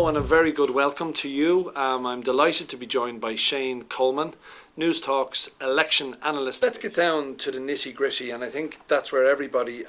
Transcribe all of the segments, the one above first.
Hello and a very good welcome to you. I'm delighted to be joined by Shane Coleman, News Talk's election analyst. Let's get down to the nitty gritty, and I think that's where everybody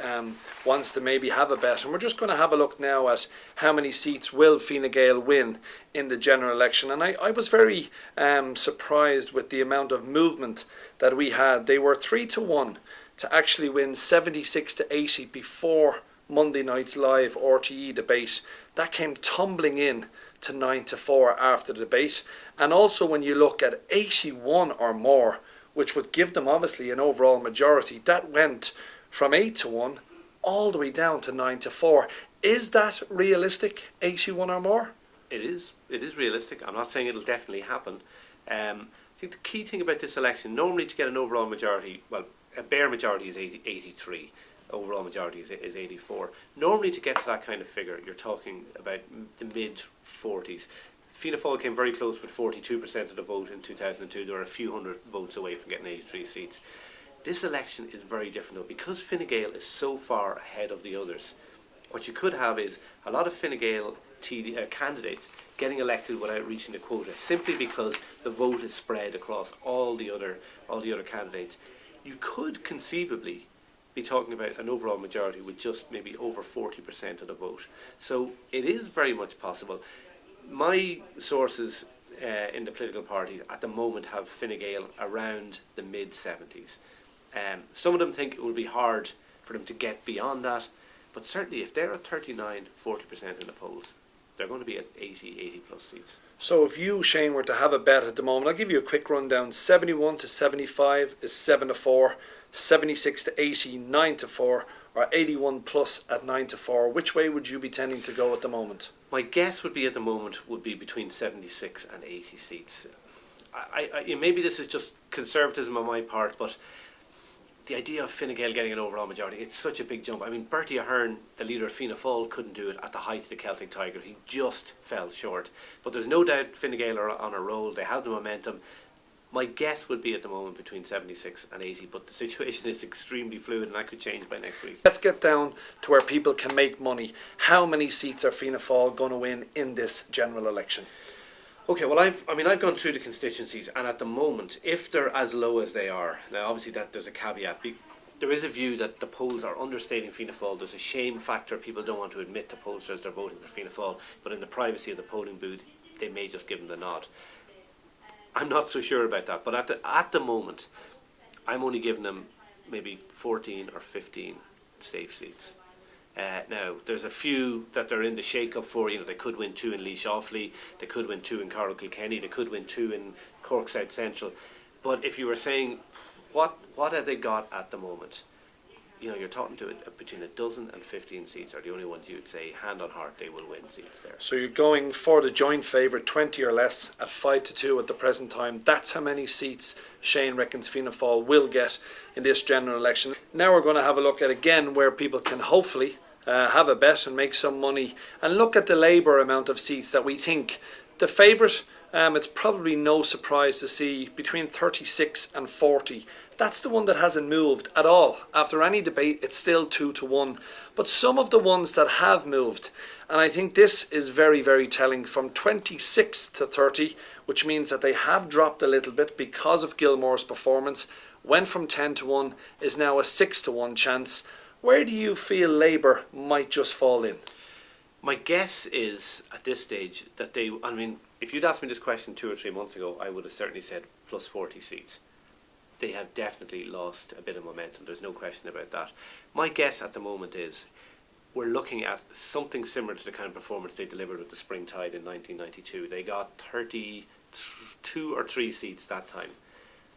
wants to maybe have a bet. And we're just going to have a look now at how many seats will Fine Gael win in the general election. And I was very surprised with the amount of movement that we had. They were 3-1 to actually win 76 to 80 before Monday night's live RTE debate. That came tumbling in to 9-4 after the debate. And also when you look at 81 or more, which would give them obviously an overall majority, that went from 8-1 all the way down to 9-4. Is that realistic, 81 or more? It is realistic. I'm not saying it'll definitely happen. I think the key thing about this election, normally to get an overall majority, well, a bare majority is 83. Overall majority is 84. Normally to get to that kind of figure, you're talking about the mid-40s. Fianna Fáil came very close with 42% of the vote in 2002. They were a few hundred votes away from getting 83 seats. This election is very different though, because Fine Gael is so far ahead of the others. What you could have is a lot of Fine Gael candidates getting elected without reaching the quota, simply because the vote is spread across all the other candidates. You could conceivably be talking about an overall majority with just maybe over 40% of the vote. So it is very much possible. My sources in the political parties at the moment have Fine Gael around the mid-70s. Some of them think it will be hard for them to get beyond that, but certainly if they're at 39-40% in the polls, they're going to be at 80 plus seats. So if you, Shane, were to have a bet at the moment, I'll give you a quick rundown. 71 to 75 is 7-4, 76 to 80, 9-4, or 81 plus at 9-4. Which way would you be tending to go at the moment? My guess would be at the moment would be between 76 and 80 seats. Maybe this is just conservatism on my part, but the idea of Fine Gael getting an overall majority, it's such a big jump. I mean, Bertie Ahern, the leader of Fianna Fáil, couldn't do it at the height of the Celtic Tiger. He just fell short. But there's no doubt Fine Gael are on a roll. They have the momentum. My guess would be at the moment between 76 and 80, but the situation is extremely fluid and that could change by next week. Let's get down to where people can make money. How many seats are Fianna Fáil going to win in this general election? Okay, well, I've gone through the constituencies, and at the moment, if they're as low as they are, now obviously there's a caveat. There is a view that the polls are understating Fianna Fáil. There's a shame factor. People don't want to admit to pollsters they're voting for Fianna Fáil, but in the privacy of the polling booth, they may just give them the nod. I'm not so sure about that, but at the moment, I'm only giving them maybe 14 or 15 safe seats. Now, there's a few that they're in the shake-up for. They could win 2 in Laois Offaly, they could win 2 in Carlow Kilkenny, they could win 2 in Cork South Central. But if you were saying, what have they got at the moment? You're talking to between 12 and 15 seats are the only ones you would say, hand on heart, they will win seats there. So you're going for the joint favourite, 20 or less, at 5-2 at the present time. That's how many seats Shane reckons Fianna Fáil will get in this general election. Now we're going to have a look at again where people can hopefully have a bet and make some money, and look at the Labour amount of seats that we think. The favourite, it's probably no surprise to see between 36 and 40. That's the one that hasn't moved at all. After any debate, it's still 2-1. But some of the ones that have moved, and I think this is very, very telling, from 26 to 30, which means that they have dropped a little bit because of Gilmore's performance, went from 10-1, is now a 6-1 chance. Where do you feel Labour might just fall in? My guess is, at this stage, that if you'd asked me this question 2 or 3 months ago, I would have certainly said plus 40 seats. They have definitely lost a bit of momentum, there's no question about that. My guess at the moment is we're looking at something similar to the kind of performance they delivered with the Spring Tide in 1992. They got 32 or 3 seats that time.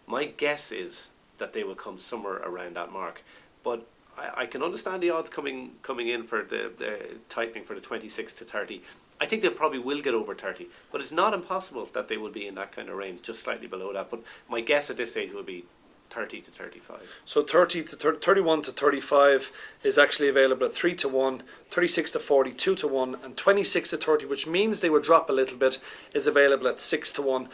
My guess is that they will come somewhere around that mark. But I can understand the odds coming in for the tightening for the 26 to 30. I think they probably will get over 30, but it's not impossible that they will be in that kind of range, just slightly below that. But my guess at this stage will be 30 to 35. So 31 to 35 is actually available at 3-1, 36 to 40, 2-1, and 26 to 30, which means they would drop a little bit, is available at 6-1.